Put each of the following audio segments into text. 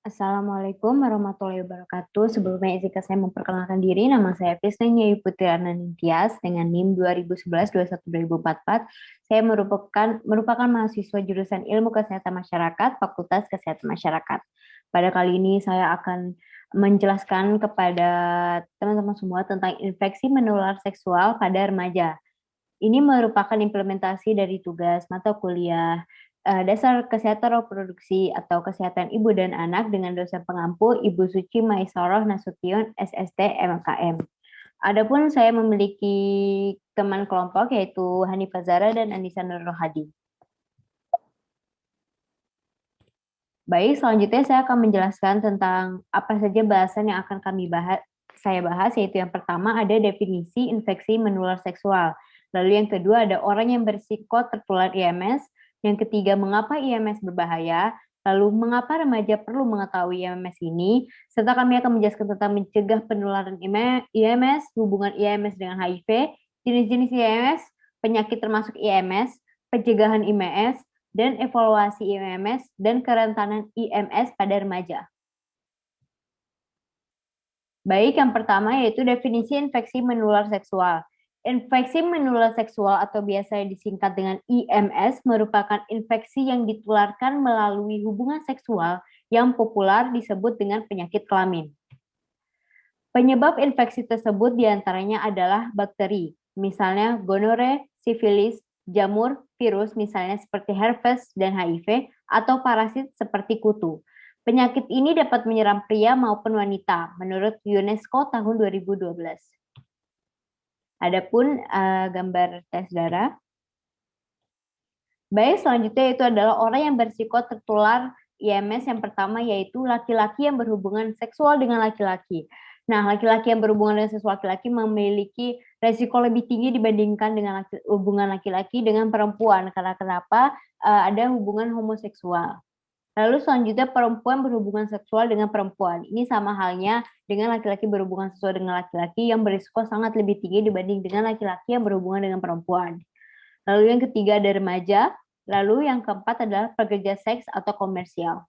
Assalamualaikum warahmatullahi wabarakatuh. Sebelumnya izinkan saya memperkenalkan diri. Nama saya Prisnanya Putri Anantias dengan NIM 2011-21-2044. Saya merupakan mahasiswa jurusan Ilmu Kesehatan Masyarakat, Fakultas Kesehatan Masyarakat. Pada kali ini saya akan menjelaskan kepada teman-teman semua tentang infeksi menular seksual pada remaja. Ini merupakan implementasi dari tugas mata kuliah dasar kesehatan reproduksi atau kesehatan ibu dan anak dengan dosen pengampu Ibu Suci Maisoroh Nasution SST MKM. Adapun saya memiliki teman kelompok yaitu Hanifah Zara dan Anissa Nurul Hadi. Baik, selanjutnya saya akan menjelaskan tentang apa saja bahasan yang akan saya bahas, yaitu yang pertama ada definisi infeksi menular seksual. Lalu yang kedua ada orang yang berisiko tertular IMS. Yang ketiga, mengapa IMS berbahaya? Lalu mengapa remaja perlu mengetahui IMS ini? Serta kami akan menjelaskan tentang mencegah penularan IMS, hubungan IMS dengan HIV, jenis-jenis IMS, penyakit termasuk IMS, pencegahan IMS, dan evaluasi IMS dan kerentanan IMS pada remaja. Baik, yang pertama yaitu definisi infeksi menular seksual. Infeksi menular seksual atau biasa disingkat dengan IMS merupakan infeksi yang ditularkan melalui hubungan seksual yang populer disebut dengan penyakit kelamin. Penyebab infeksi tersebut diantaranya adalah bakteri, misalnya gonore, sifilis, jamur, virus misalnya seperti herpes dan HIV, atau parasit seperti kutu. Penyakit ini dapat menyerang pria maupun wanita, menurut UNESCO tahun 2012. Adapun gambar tes darah. Baik, selanjutnya itu adalah orang yang berisiko tertular IMS yang pertama yaitu laki-laki yang berhubungan seksual dengan laki-laki. Nah, laki-laki yang berhubungan dengan seksual laki-laki memiliki resiko lebih tinggi dibandingkan dengan hubungan laki-laki dengan perempuan. Karena kenapa? Ada hubungan homoseksual. Lalu selanjutnya perempuan berhubungan seksual dengan perempuan. Ini sama halnya dengan laki-laki berhubungan seksual dengan laki-laki yang berisiko sangat lebih tinggi dibanding dengan laki-laki yang berhubungan dengan perempuan. Lalu yang ketiga ada remaja. Lalu yang keempat adalah pekerja seks atau komersial.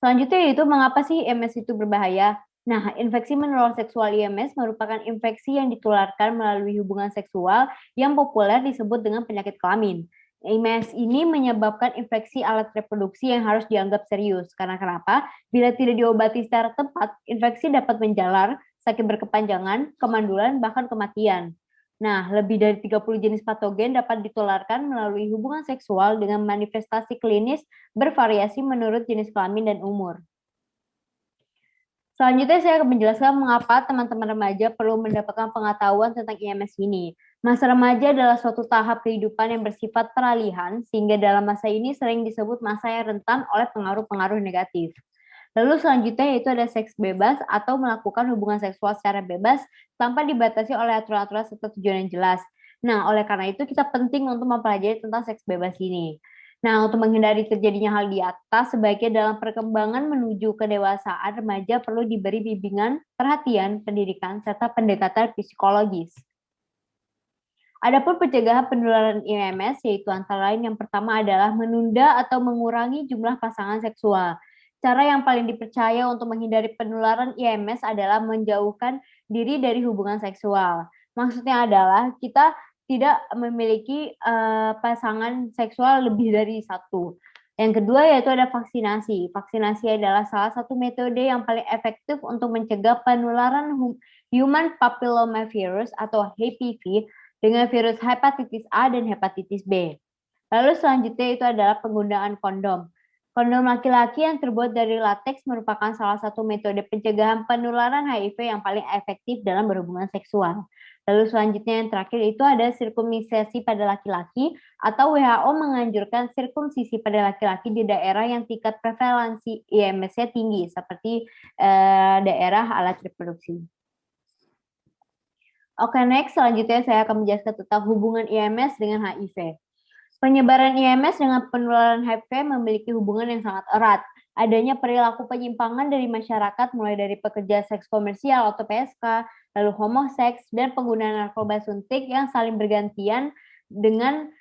Selanjutnya yaitu mengapa sih IMS itu berbahaya? Nah, infeksi menular seksual IMS merupakan infeksi yang ditularkan melalui hubungan seksual yang populer disebut dengan penyakit kelamin. IMS ini menyebabkan infeksi alat reproduksi yang harus dianggap serius. Karena kenapa? Bila tidak diobati secara tepat, infeksi dapat menjalar, sakit berkepanjangan, kemandulan, bahkan kematian. Nah, lebih dari 30 jenis patogen dapat ditularkan melalui hubungan seksual dengan manifestasi klinis bervariasi menurut jenis kelamin dan umur. Selanjutnya saya akan menjelaskan mengapa teman-teman remaja perlu mendapatkan pengetahuan tentang IMS ini. Masa remaja adalah suatu tahap kehidupan yang bersifat peralihan, sehingga dalam masa ini sering disebut masa yang rentan oleh pengaruh-pengaruh negatif. Lalu selanjutnya yaitu ada seks bebas atau melakukan hubungan seksual secara bebas tanpa dibatasi oleh aturan-aturan serta tujuan yang jelas. Nah, oleh karena itu kita penting untuk mempelajari tentang seks bebas ini. Nah, untuk menghindari terjadinya hal di atas, sebaiknya dalam perkembangan menuju kedewasaan, remaja perlu diberi bimbingan, perhatian, pendidikan, serta pendekatan psikologis. Adapun pencegahan penularan IMS, yaitu antara lain yang pertama adalah menunda atau mengurangi jumlah pasangan seksual. Cara yang paling dipercaya untuk menghindari penularan IMS adalah menjauhkan diri dari hubungan seksual. Maksudnya adalah kita tidak memiliki pasangan seksual lebih dari satu. Yang kedua yaitu ada vaksinasi. Vaksinasi adalah salah satu metode yang paling efektif untuk mencegah penularan human papillomavirus atau HPV dengan virus hepatitis A dan hepatitis B. Lalu selanjutnya itu adalah penggunaan kondom. Kondom laki-laki yang terbuat dari lateks merupakan salah satu metode pencegahan penularan HIV yang paling efektif dalam berhubungan seksual. Lalu selanjutnya yang terakhir itu ada sirkumsisi pada laki-laki atau WHO menganjurkan sirkumsisi pada laki-laki di daerah yang tingkat prevalensi IMS-nya tinggi seperti daerah alat reproduksi. Oke, next selanjutnya saya akan menjelaskan tentang hubungan IMS dengan HIV. Penyebaran IMS dengan penularan HIV memiliki hubungan yang sangat erat. Adanya perilaku penyimpangan dari masyarakat mulai dari pekerja seks komersial atau PSK, lalu homoseks, dan penggunaan narkoba suntik yang saling bergantian dengan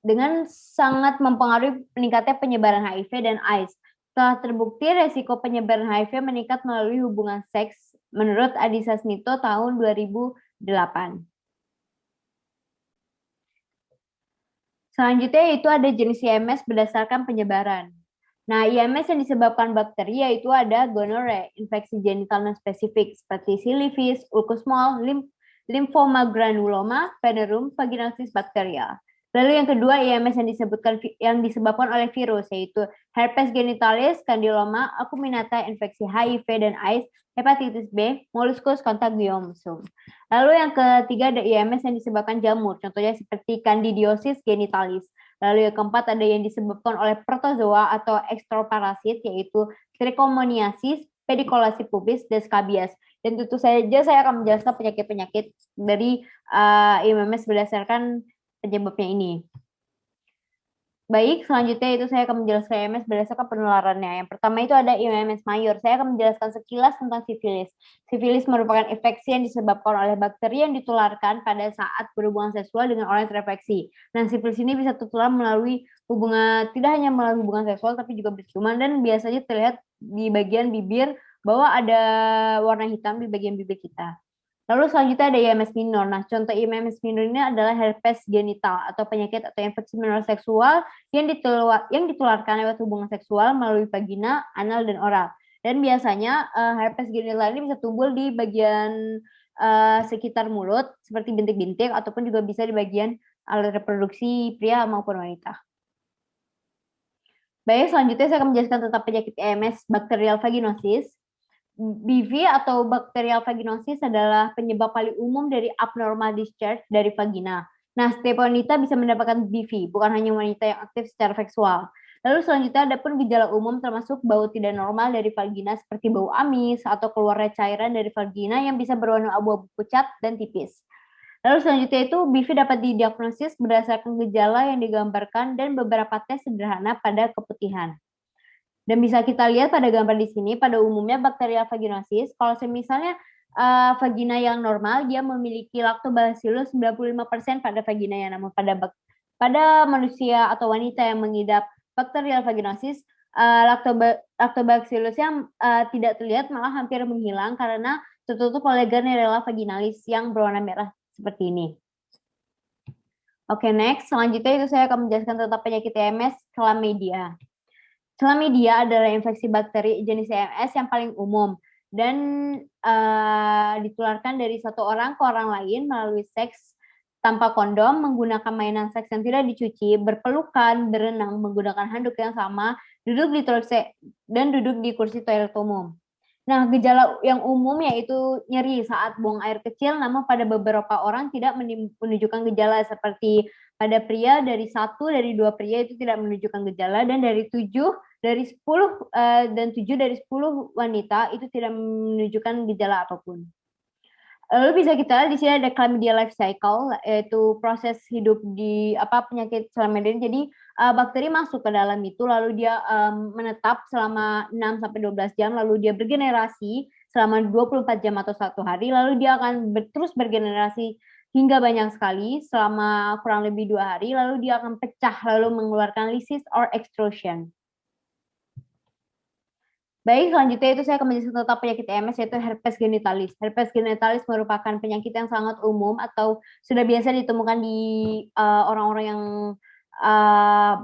dengan sangat mempengaruhi peningkatnya penyebaran HIV dan AIDS. Telah terbukti resiko penyebaran HIV meningkat melalui hubungan seks menurut Adi Sasmito tahun 2008. Selanjutnya yaitu ada jenis IMS berdasarkan penyebaran. Nah, IMS yang disebabkan bakteri yaitu ada gonorrhea, infeksi genital non-spesifik seperti syphilis, ulcus mole, lymphoma granuloma, venerum, vaginosis bakterial. Lalu yang kedua IMS yang disebabkan oleh virus yaitu herpes genitalis, candyloma, acuminata, infeksi HIV dan AIDS, hepatitis B, molluscus contagiosum. Lalu yang ketiga ada IMS yang disebabkan jamur, contohnya seperti candidiosis genitalis. Lalu yang keempat ada yang disebabkan oleh protozoa atau ekstroparasit yaitu trichomoniasis, pediculasi pubis, dan scabies. Dan tentu saja saya akan menjelaskan penyakit-penyakit dari IMS berdasarkan penyebabnya ini. Baik, selanjutnya itu saya akan menjelaskan IMS berdasarkan penularannya. Yang pertama itu ada IMS mayor. Saya akan menjelaskan sekilas tentang sifilis. Sifilis merupakan infeksi yang disebabkan oleh bakteri yang ditularkan pada saat berhubungan seksual dengan orang yang terinfeksi. Nah, sifilis ini bisa tertular melalui hubungan, tidak hanya melalui hubungan seksual, tapi juga berciuman dan biasanya terlihat di bagian bibir bahwa ada warna hitam di bagian bibir kita. Lalu selanjutnya ada IMS minor. Nah, contoh IMS minor ini adalah herpes genital atau penyakit atau infeksi menular seksual yang ditularkan lewat hubungan seksual melalui vagina, anal, dan oral. Dan biasanya herpes genital ini bisa tumbuh di bagian sekitar mulut seperti bintik-bintik ataupun juga bisa di bagian alat reproduksi pria maupun wanita. Baik, selanjutnya saya akan menjelaskan tentang penyakit IMS bakterial vaginosis. BV atau bacterial vaginosis adalah penyebab paling umum dari abnormal discharge dari vagina. Nah, setiap wanita bisa mendapatkan BV, bukan hanya wanita yang aktif secara seksual. Lalu selanjutnya ada pun gejala umum termasuk bau tidak normal dari vagina seperti bau amis atau keluarnya cairan dari vagina yang bisa berwarna abu-abu pucat dan tipis. Lalu selanjutnya itu BV dapat didiagnosis berdasarkan gejala yang digambarkan dan beberapa tes sederhana pada keputihan. Dan bisa kita lihat pada gambar di sini, pada umumnya bakterial vaginosis, kalau misalnya vagina yang normal, dia memiliki lactobacillus 95% pada vagina yang namun pada manusia atau wanita yang mengidap bakterial vaginosis, lactobacillus yang tidak terlihat malah hampir menghilang karena tertutup oleh Ganirella vaginalis yang berwarna merah seperti ini. Oke, next. Selanjutnya itu saya akan menjelaskan tentang penyakit TMS, chlamydia. Chlamydia adalah infeksi bakteri jenis EMS yang paling umum dan ditularkan dari satu orang ke orang lain melalui seks tanpa kondom, menggunakan mainan seks yang tidak dicuci, berpelukan, berenang, menggunakan handuk yang sama, duduk di kursi toilet umum. Nah, gejala yang umum yaitu nyeri saat buang air kecil, namun pada beberapa orang tidak menunjukkan gejala seperti pada pria dari 2 pria itu tidak menunjukkan gejala dan dari 7 dari 10 wanita itu tidak menunjukkan gejala apapun. Lalu bisa kita lihat di sini ada chlamydia life cycle, yaitu proses hidup di penyakit chlamydia. Jadi bakteri masuk ke dalam itu, lalu dia menetap selama 6 sampai 12 jam, lalu dia bergenerasi selama 24 jam atau 1 hari, lalu dia akan terus bergenerasi hingga banyak sekali selama kurang lebih 2 hari, lalu dia akan pecah lalu mengeluarkan lysis or extrusion. Baik, selanjutnya itu saya akan menjelaskan tentang penyakit EMS yaitu herpes genitalis. Herpes genitalis merupakan penyakit yang sangat umum atau sudah biasa ditemukan di orang-orang yang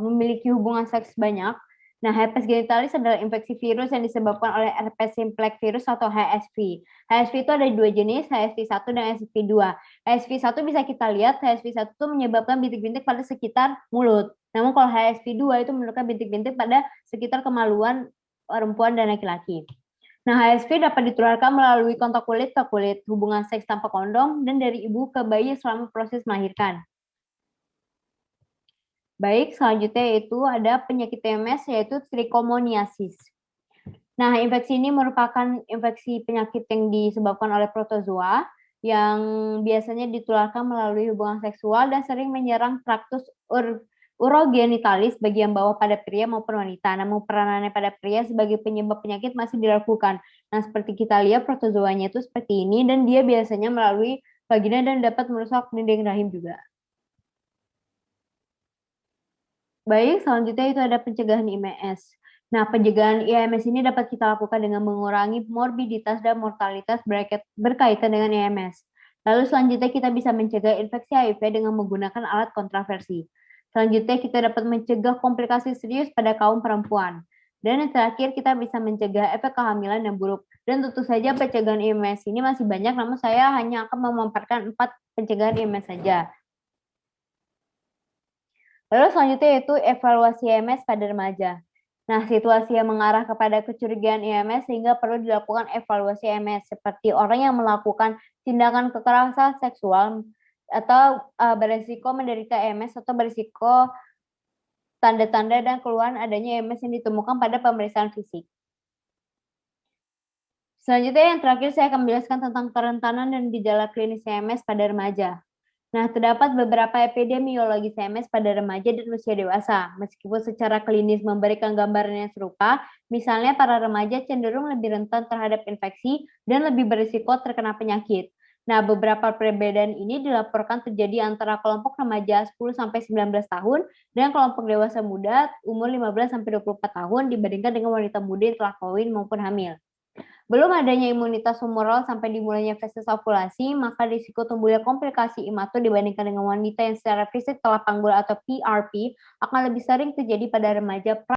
memiliki hubungan seks banyak. Nah, herpes genitalis adalah infeksi virus yang disebabkan oleh herpes simplex virus atau HSV. HSV itu ada 2 jenis, HSV1 dan HSV2. HSV1 bisa kita lihat, HSV1 itu menyebabkan bintik-bintik pada sekitar mulut. Namun kalau HSV2 itu menyebabkan bintik-bintik pada sekitar kemaluan perempuan dan laki-laki. Nah, HSV dapat ditularkan melalui kontak kulit ke kulit, hubungan seks tanpa kondom, dan dari ibu ke bayi selama proses melahirkan. Baik, selanjutnya itu ada penyakit TMS yaitu trichomoniasis. Nah, infeksi ini merupakan infeksi penyakit yang disebabkan oleh protozoa yang biasanya ditularkan melalui hubungan seksual dan sering menyerang traktus urogenitalis bagian bawah pada pria maupun wanita. Namun peranannya pada pria sebagai penyebab penyakit masih diragukan. Nah, seperti kita lihat protozoanya itu seperti ini dan dia biasanya melalui vagina dan dapat merusak dinding rahim juga. Baik, selanjutnya itu ada pencegahan IMS. Nah, pencegahan IMS ini dapat kita lakukan dengan mengurangi morbiditas dan mortalitas berkaitan dengan IMS. Lalu selanjutnya kita bisa mencegah infeksi HIV dengan menggunakan alat kontraversi. Selanjutnya kita dapat mencegah komplikasi serius pada kaum perempuan. Dan yang terakhir kita bisa mencegah efek kehamilan yang buruk. Dan tentu saja pencegahan IMS ini masih banyak, namun saya hanya akan memaparkan 4 pencegahan IMS saja. Lalu selanjutnya yaitu evaluasi IMS pada remaja. Nah, situasi yang mengarah kepada kecurigaan IMS sehingga perlu dilakukan evaluasi IMS seperti orang yang melakukan tindakan kekerasan seksual atau beresiko menderita IMS atau beresiko tanda-tanda dan keluhan adanya IMS yang ditemukan pada pemeriksaan fisik. Selanjutnya yang terakhir saya akan menjelaskan tentang kerentanan dan gejala klinis IMS pada remaja. Nah, terdapat beberapa epidemiologi CMS pada remaja dan usia dewasa. Meskipun secara klinis memberikan gambaran yang serupa, misalnya para remaja cenderung lebih rentan terhadap infeksi dan lebih berisiko terkena penyakit. Nah, beberapa perbedaan ini dilaporkan terjadi antara kelompok remaja 10-19 tahun dan kelompok dewasa muda umur 15-24 tahun dibandingkan dengan wanita muda yang telah kawin maupun hamil. Belum adanya imunitas humoral sampai dimulainya fase ovulasi, maka risiko tumbuhnya komplikasi imatur dibandingkan dengan wanita yang secara fisik telah panggul atau PRP akan lebih sering terjadi pada remaja